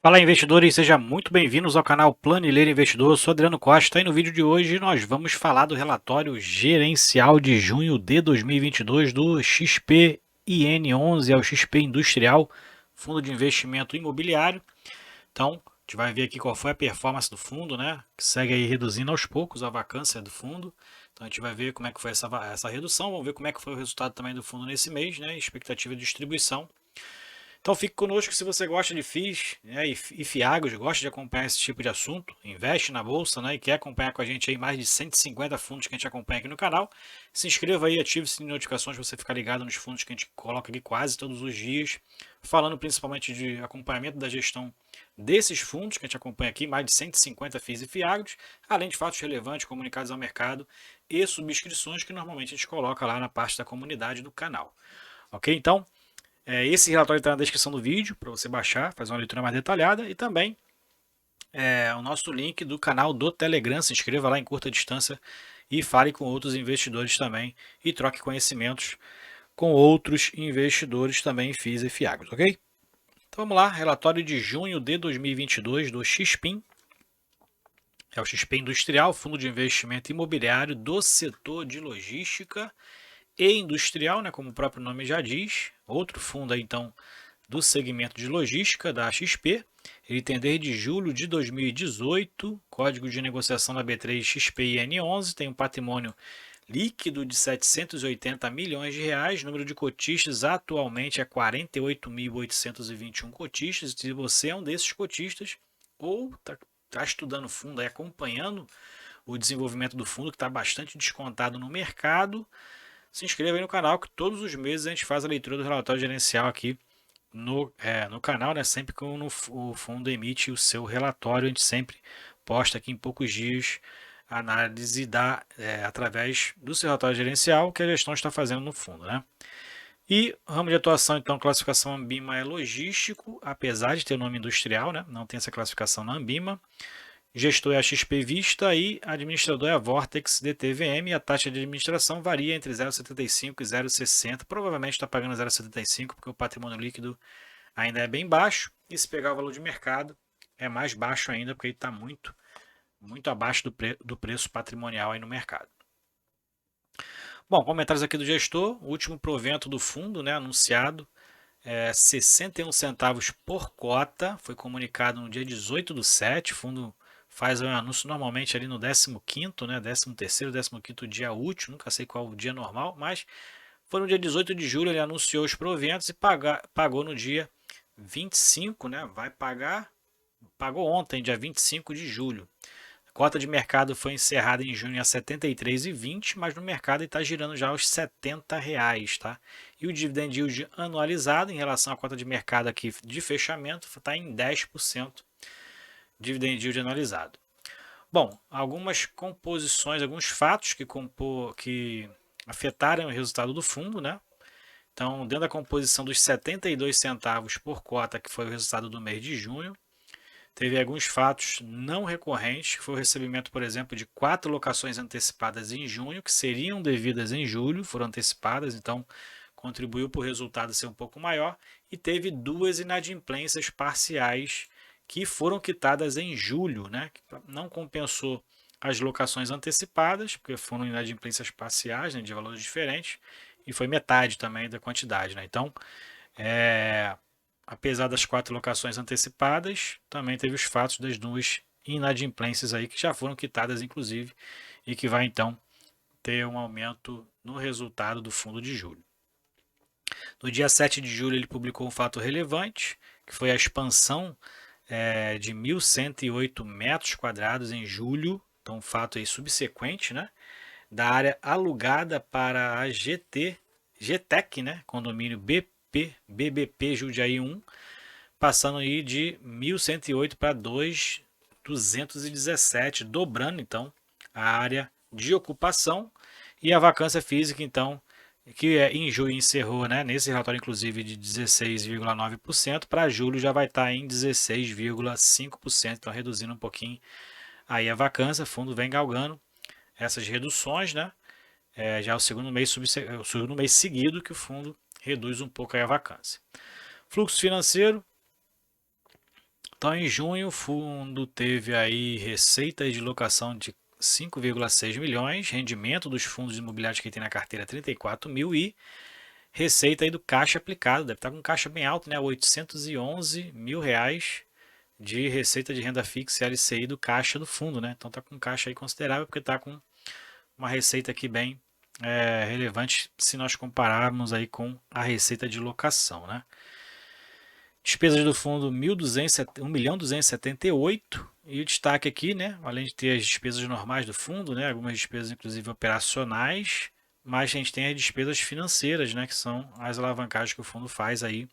Fala investidores, sejam muito bem-vindos ao canal Planileiro Investidor. Eu sou Adriano Costa e no vídeo de hoje nós vamos falar do relatório gerencial de junho de 2022 do XPIN11, é o XP Industrial, Fundo de Investimento Imobiliário. Então, a gente vai ver aqui qual foi a performance do fundo, né? Que segue aí reduzindo aos poucos a vacância do fundo. Então a gente vai ver como é que foi essa redução, vamos ver como é que foi o resultado também do fundo nesse mês, né? Expectativa de distribuição. Então fique conosco se você gosta de FIIs, né, e FIAGos, gosta de acompanhar esse tipo de assunto, investe na bolsa, né, e quer acompanhar com a gente aí mais de 150 fundos que a gente acompanha aqui no canal. Se inscreva aí, ative o sininho de notificações para você ficar ligado nos fundos que a gente coloca aqui quase todos os dias, falando principalmente de acompanhamento da gestão desses fundos que a gente acompanha aqui, mais de 150 FIIs e FIAGos, além de fatos relevantes comunicados ao mercado e subscrições que normalmente a gente coloca lá na parte da comunidade do canal. Ok? Então, esse relatório está na descrição do vídeo para você baixar, fazer uma leitura mais detalhada e também o nosso link do canal do Telegram. Se inscreva lá em curta distância e fale com outros investidores também e troque conhecimentos com outros investidores também FIIs e FIAGos, ok? Então vamos lá, relatório de junho de 2022 do XPIN. É o XP Industrial, Fundo de Investimento Imobiliário do setor de logística e industrial, né, como o próprio nome já diz. Outro fundo aí, então, do segmento de logística da XP. Ele tem desde julho de 2018, código de negociação da B3 XPIN11, tem um patrimônio líquido de 780 milhões de reais, número de cotistas atualmente é 48.821 cotistas. Se você é um desses cotistas ou está estudando o fundo, acompanhando o desenvolvimento do fundo, que está bastante descontado no mercado, se inscreva aí no canal, que todos os meses a gente faz a leitura do relatório gerencial aqui no canal, né? Sempre que o fundo emite o seu relatório, a gente sempre posta aqui em poucos dias a análise através do seu relatório gerencial que a gestão está fazendo no fundo, né? E ramo de atuação, então, classificação Ambima é logístico, apesar de ter o nome industrial, né? Não tem essa classificação na Ambima. Gestor é a XP Vista e administrador é a Vortex DTVM. A taxa de administração varia entre 0,75 e 0,60. Provavelmente está pagando 0,75 porque o patrimônio líquido ainda é bem baixo. E se pegar o valor de mercado, é mais baixo ainda porque ele está muito, muito abaixo do preço patrimonial aí no mercado. Bom, comentários aqui do gestor. O último provento do fundo, né, anunciado, 61 centavos por cota. Foi comunicado no dia 18/7. O fundo faz o anúncio normalmente ali no 15º, né, 13º, 15º dia útil, nunca sei qual o dia normal, mas foi no dia 18 de julho, ele anunciou os proventos e pagou no dia 25, né, pagou ontem, dia 25 de julho. A cota de mercado foi encerrada em junho a R$ 73,20, mas no mercado está girando já aos R$ 70, tá? E o dividend yield anualizado em relação à cota de mercado aqui de fechamento está em 10%, dividend yield anualizado. Bom, algumas composições, alguns fatos que afetaram o resultado do fundo, né? Então, dentro da composição dos 72 centavos por cota, que foi o resultado do mês de junho, teve alguns fatos não recorrentes, que foi o recebimento, por exemplo, de 4 locações antecipadas em junho, que seriam devidas em julho, foram antecipadas, então contribuiu para o resultado ser um pouco maior, e teve 2 inadimplências parciais que foram quitadas em julho, né? Que não compensou as locações antecipadas, porque foram inadimplências parciais, né, de valores diferentes, e foi metade também da quantidade, né? Então, apesar das 4 locações antecipadas, também teve os fatos das 2 inadimplências aí que já foram quitadas, inclusive, e que vai então ter um aumento no resultado do fundo de julho. No dia 7 de julho, ele publicou um fato relevante, que foi a expansão de 1.108 metros quadrados em julho, então um fato aí subsequente, né, da área alugada para a GTEC, né, condomínio BBP Jundiaí 1, passando aí de 1.108 para 2.217, dobrando então a área de ocupação, e a vacância física então, que em julho encerrou, né, nesse relatório inclusive de 16,9%, para julho já vai estar em 16,5%, então reduzindo um pouquinho aí a vacância. O fundo vem galgando essas reduções, né? Já é o segundo mês seguido que o fundo reduz um pouco aí a vacância. Fluxo financeiro. Então, em junho, o fundo teve aí receitas de locação de 5,6 milhões, rendimento dos fundos imobiliários que tem na carteira 34 mil e receita aí do caixa aplicado, deve estar com caixa bem alto, né? 811 mil reais de receita de renda fixa e LCI do caixa do fundo, né? Então tá com caixa aí considerável porque tá com uma receita aqui bem relevante se nós compararmos aí com a receita de locação, né? Despesas do fundo 1.278 e o destaque aqui, né, além de ter as despesas normais do fundo, né, algumas despesas inclusive operacionais, mas a gente tem as despesas financeiras, né, que são as alavancagens que o fundo faz aí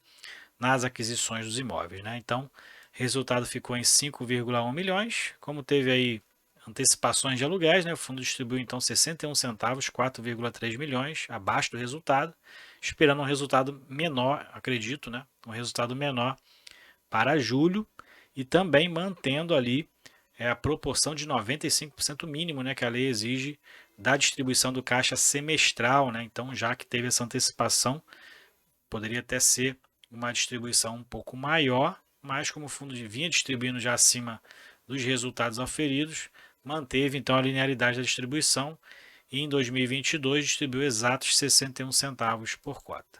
nas aquisições dos imóveis, né? Então, resultado ficou em 5,1 milhões, como teve aí antecipações de aluguéis, né? O fundo distribuiu então 61 centavos, 4,3 milhões, abaixo do resultado, esperando um resultado menor, acredito, né? Um resultado menor para julho e também mantendo ali a proporção de 95% mínimo, né, que a lei exige da distribuição do caixa semestral, né? Então, já que teve essa antecipação, poderia até ser uma distribuição um pouco maior, mas como o fundo vinha distribuindo já acima dos resultados auferidos, manteve então a linearidade da distribuição e em 2022 distribuiu exatos 61 centavos por cota.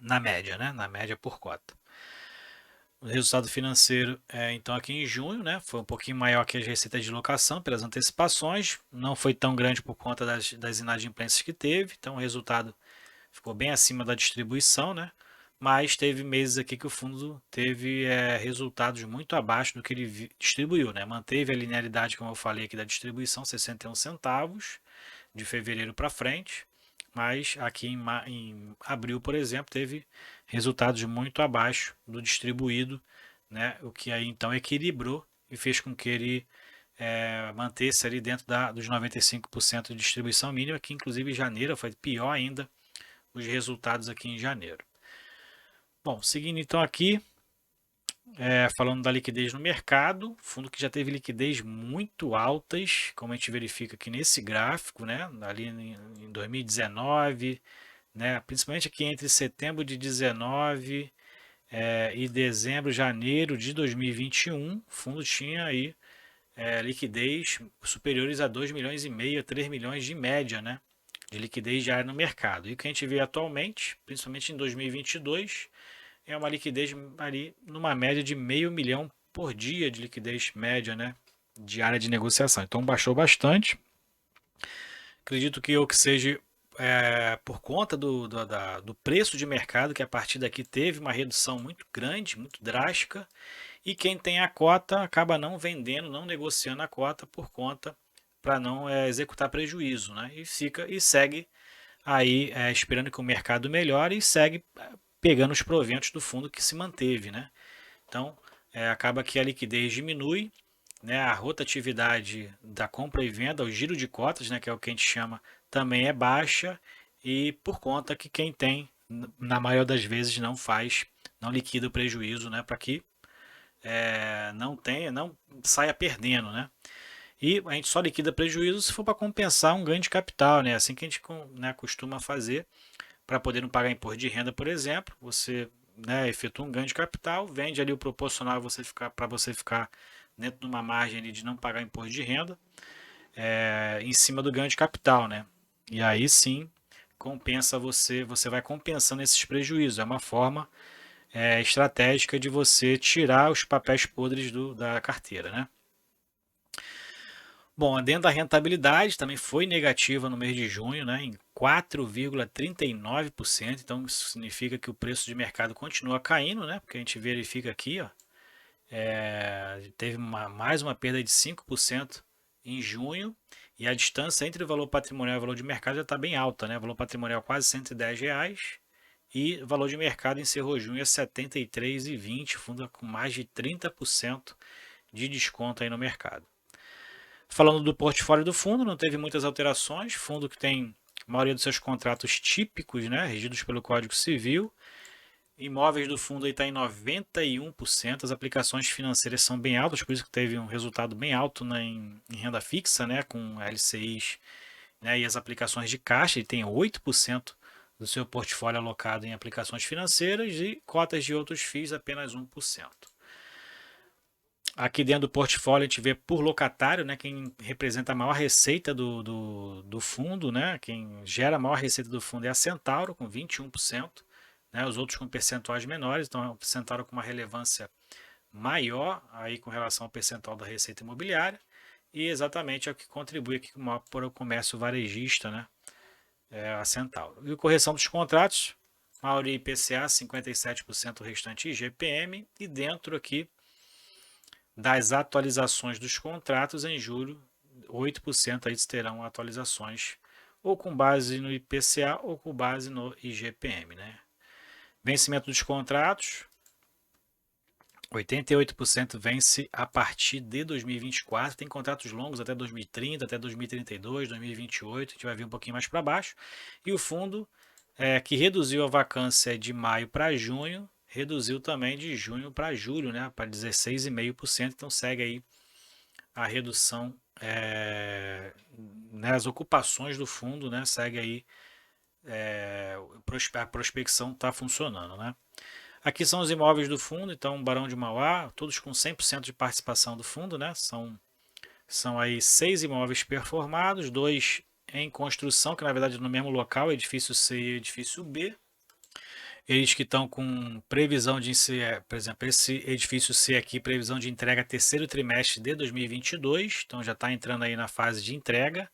Na média, né? Na média por cota. O resultado financeiro, então aqui em junho, né, foi um pouquinho maior que as receitas de locação pelas antecipações, não foi tão grande por conta das inadimplências que teve, então o resultado ficou bem acima da distribuição, né? Mas teve meses aqui que o fundo teve resultados muito abaixo do que ele distribuiu, né? Manteve a linearidade, como eu falei aqui, da distribuição, 61 centavos de fevereiro para frente, mas aqui em abril, por exemplo, teve resultados muito abaixo do distribuído, né? O que aí então equilibrou e fez com que ele mantesse ali dentro dos 95% de distribuição mínima, que inclusive em janeiro foi pior ainda os resultados aqui em janeiro. Bom, seguindo então aqui, falando da liquidez no mercado, fundo que já teve liquidez muito altas, como a gente verifica aqui nesse gráfico, né, ali em 2019, né, principalmente aqui entre setembro de 19 e dezembro, janeiro de 2021, o fundo tinha aí liquidez superiores a 2 milhões e meio, 3 milhões de média, né, de liquidez diária no mercado. E o que a gente vê atualmente, principalmente em 2022, é uma liquidez ali numa média de meio milhão por dia de liquidez média, né, diária de negociação. Então baixou bastante. Acredito que o que seja por conta do preço de mercado, que a partir daqui teve uma redução muito grande, muito drástica, e quem tem a cota acaba não vendendo, não negociando a cota por conta para não executar prejuízo, né? E segue aí esperando que o mercado melhore e segue pegando os proventos do fundo que se manteve, né? Então acaba que a liquidez diminui, né? A rotatividade da compra e venda, o giro de cotas, né? Que é o que a gente chama, também é baixa e por conta que quem tem, na maioria das vezes, não liquida o prejuízo, né? Para que não saia perdendo, né? E a gente só liquida prejuízo se for para compensar um ganho de capital, né? Assim que a gente, né, costuma fazer para poder não pagar imposto de renda, por exemplo. Você, né, efetua um ganho de capital, vende ali o proporcional para você ficar dentro de uma margem ali de não pagar imposto de renda em cima do ganho de capital, né? E aí sim compensa você vai compensando esses prejuízos. É uma forma estratégica de você tirar os papéis podres da carteira, né? Bom, dentro da rentabilidade também foi negativa no mês de junho, né, em 4,39%. Então isso significa que o preço de mercado continua caindo, né? Porque a gente verifica aqui, ó, teve mais uma perda de 5% em junho e a distância entre o valor patrimonial e o valor de mercado já está bem alta, né? O valor patrimonial quase R$ 110 e o valor de mercado encerrou junho a R$ 73,20, fundo com mais de 30% de desconto aí no mercado. Falando do portfólio do fundo, não teve muitas alterações. Fundo que tem a maioria dos seus contratos típicos, né, regidos pelo Código Civil. Imóveis do fundo está em 91%. As aplicações financeiras são bem altas, por isso que teve um resultado bem alto em renda fixa, né, com LCIs, né, e as aplicações de caixa. Ele tem 8% do seu portfólio alocado em aplicações financeiras e cotas de outros FIIs apenas 1%. Aqui dentro do portfólio a gente vê por locatário, né, quem representa a maior receita do fundo, né, quem gera a maior receita do fundo é a Centauro, com 21%, né, os outros com percentuais menores, então a Centauro com uma relevância maior aí com relação ao percentual da receita imobiliária, e exatamente é o que contribui aqui para o comércio varejista, né, a Centauro. E correção dos contratos, maioria IPCA, 57%, o restante IGPM, e dentro aqui das atualizações dos contratos em julho, 8% aí terão atualizações ou com base no IPCA ou com base no IGPM, né? Vencimento dos contratos, 88% vence a partir de 2024, tem contratos longos até 2030, até 2032, 2028, a gente vai vir um pouquinho mais para baixo, e o fundo que reduziu a vacância de maio para junho, reduziu também de junho para julho, né, para 16,5%, então segue aí a redução nas ocupações do fundo, né, segue aí a prospecção está funcionando, né. Aqui são os imóveis do fundo, então Barão de Mauá, todos com 100% de participação do fundo, né, são aí 6 imóveis performados, 2 em construção, que na verdade é no mesmo local, edifício C e edifício B. Eles que estão com previsão de, por exemplo, esse edifício C aqui, previsão de entrega terceiro trimestre de 2022, então já está entrando aí na fase de entrega.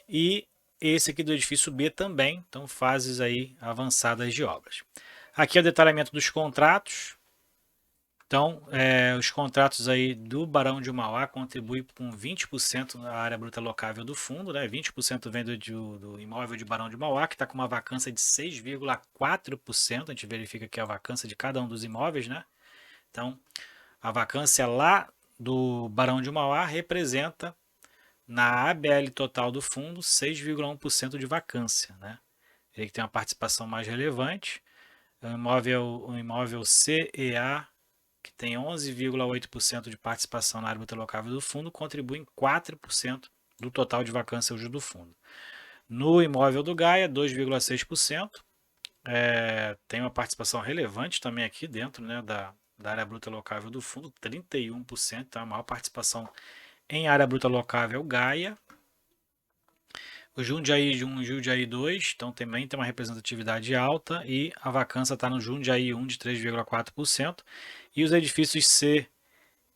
E esse aqui do edifício B também, então fases aí avançadas de obras. Aqui é o detalhamento dos contratos. Então, os contratos aí do Barão de Mauá contribuem com 20% na área bruta locável do fundo, né? 20% vem do imóvel de Barão de Mauá, que está com uma vacância de 6,4%. A gente verifica aqui a vacância de cada um dos imóveis, né? Então, a vacância lá do Barão de Mauá representa, na ABL total do fundo, 6,1% de vacância, né? Ele tem uma participação mais relevante. O imóvel CEA, que tem 11,8% de participação na área bruta locável do fundo, contribui em 4% do total de vacância hoje do fundo. No imóvel do Gaia, 2,6%, tem uma participação relevante também aqui dentro, né, da área bruta locável do fundo, 31%, então a maior participação em área bruta locável é o Gaia. O Jundiaí 1 e Jundiaí 2, então também tem uma representatividade alta, e a vacância está no Jundiaí 1 de 3,4%, e os edifícios C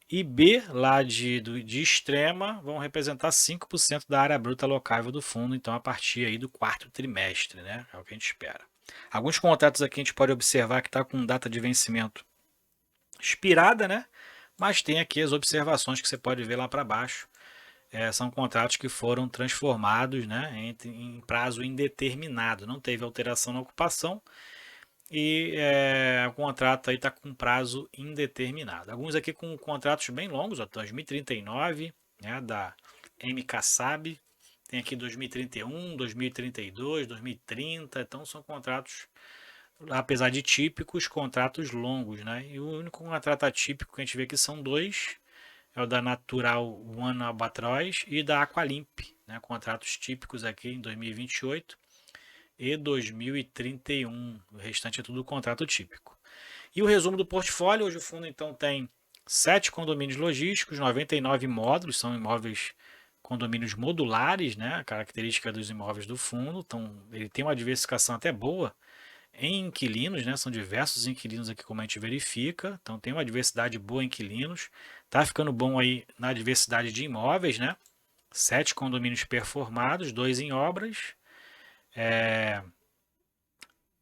e B, lá de Extrema, vão representar 5% da área bruta locável do fundo, então a partir aí do quarto trimestre, né? É o que a gente espera. Alguns contratos aqui a gente pode observar que está com data de vencimento expirada, né? Mas tem aqui as observações que você pode ver lá para baixo. São contratos que foram transformados, né, em prazo indeterminado. Não teve alteração na ocupação e o contrato aí está com prazo indeterminado. Alguns aqui com contratos bem longos, ó, 2039, né, da MK Saab, tem aqui 2031, 2032, 2030, então são contratos, apesar de típicos, contratos longos, né? E o único contrato atípico que a gente vê aqui são dois, é o da Natural One Albatroz e da Aqualimp, né? Contratos típicos aqui em 2028 e 2031. O restante é tudo contrato típico. E o resumo do portfólio: hoje o fundo então tem 7 condomínios logísticos, 99 módulos, são imóveis, condomínios modulares, né? A característica dos imóveis do fundo, então ele tem uma diversificação até boa em inquilinos, né? São diversos inquilinos aqui, como a gente verifica, então tem uma diversidade boa em inquilinos, tá ficando bom aí na diversidade de imóveis, né? 7 condomínios performados, 2 em obras,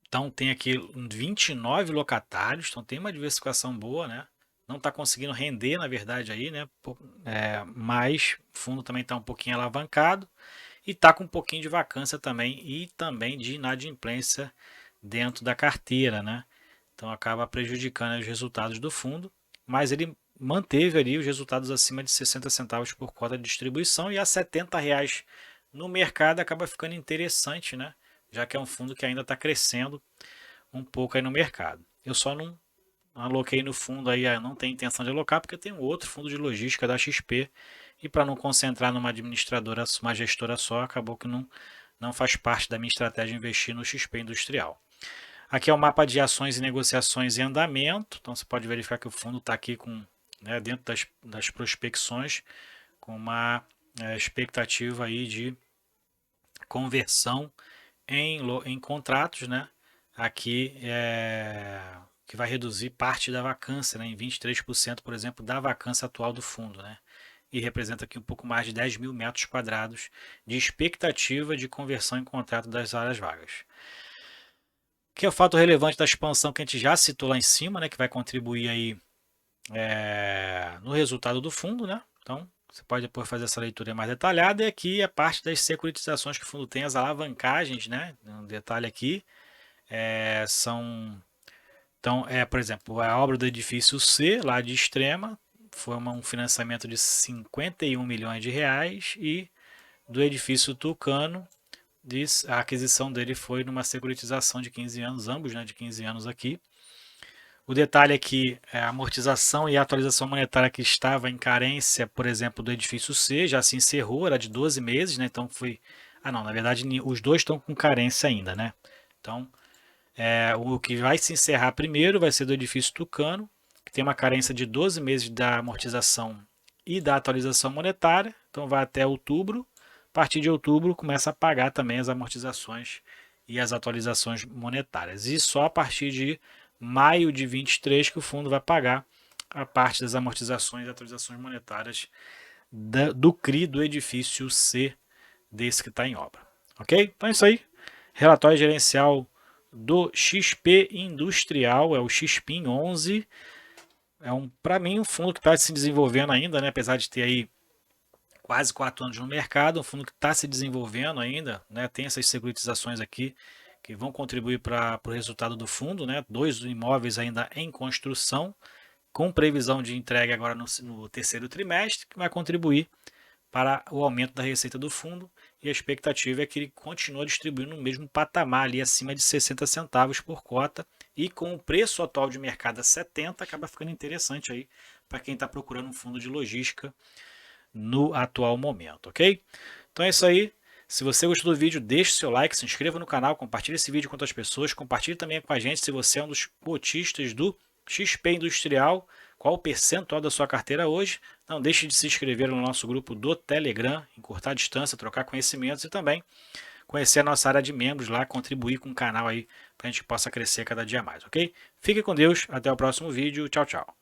então tem aqui 29 locatários, então tem uma diversificação boa, né? Não está conseguindo render, na verdade, aí, né? Mas o fundo também está um pouquinho alavancado e está com um pouquinho de vacância também, e também de inadimplência dentro da carteira, né? Então acaba prejudicando os resultados do fundo, mas ele manteve ali os resultados acima de 60 centavos por cota de distribuição, e a R$ 70 no mercado acaba ficando interessante, né? Já que é um fundo que ainda está crescendo um pouco aí no mercado. Eu só não aloquei no fundo aí, não tenho intenção de alocar, porque tem um outro fundo de logística da XP, e para não concentrar numa administradora, uma gestora só, acabou que não faz parte da minha estratégia investir no XP Industrial. Aqui é o mapa de ações e negociações em andamento, então você pode verificar que o fundo está aqui com né, dentro das prospecções, com uma expectativa aí de conversão em contratos, né, aqui que vai reduzir parte da vacância, né, em 23%, por exemplo, da vacância atual do fundo, né, e representa aqui um pouco mais de 10 mil metros quadrados de expectativa de conversão em contrato das áreas vagas. Que é o fato relevante da expansão que a gente já citou lá em cima, né, que vai contribuir aí no resultado do fundo, né? Então, você pode depois fazer essa leitura mais detalhada. E aqui a parte das securitizações que o fundo tem, as alavancagens, né? Um detalhe aqui então, por exemplo, a obra do edifício C, lá de Extrema, foi um financiamento de 51 milhões de reais, e do edifício Tucano, a aquisição dele foi numa securitização de 15 anos, ambos, né, de 15 anos aqui. O detalhe é que a amortização e a atualização monetária que estava em carência, por exemplo, do edifício C, já se encerrou, era de 12 meses, né? Então foi. Ah, não, na verdade os dois estão com carência ainda, né? Então, o que vai se encerrar primeiro vai ser do edifício Tucano, que tem uma carência de 12 meses da amortização e da atualização monetária, então vai até outubro. A partir de outubro começa a pagar também as amortizações e as atualizações monetárias. E só a partir de maio de 23 que o fundo vai pagar a parte das amortizações e atualizações monetárias do CRI do edifício C, desse que está em obra. Ok? Então é isso aí. Relatório gerencial do XP Industrial, é o XPIN 11. Para mim, um fundo que está se desenvolvendo ainda, né? Apesar de ter aí quase 4 anos no mercado, um fundo que está se desenvolvendo ainda, né? Tem essas securitizações aqui que vão contribuir para o resultado do fundo, né? 2 imóveis ainda em construção, com previsão de entrega agora no terceiro trimestre, que vai contribuir para o aumento da receita do fundo, e a expectativa é que ele continue distribuindo no mesmo patamar, ali acima de 60 centavos por cota, e com o preço atual de mercado a 70, acaba ficando interessante aí para quem está procurando um fundo de logística no atual momento, ok? Então é isso aí. Se você gostou do vídeo, deixe seu like, se inscreva no canal, compartilhe esse vídeo com outras pessoas, compartilhe também com a gente se você é um dos cotistas do XP Industrial, qual o percentual da sua carteira hoje. Não deixe de se inscrever no nosso grupo do Telegram, encurtar a distância, trocar conhecimentos, e também conhecer a nossa área de membros lá, contribuir com o canal aí para a gente possa crescer cada dia mais, ok? Fique com Deus, até o próximo vídeo, tchau, tchau.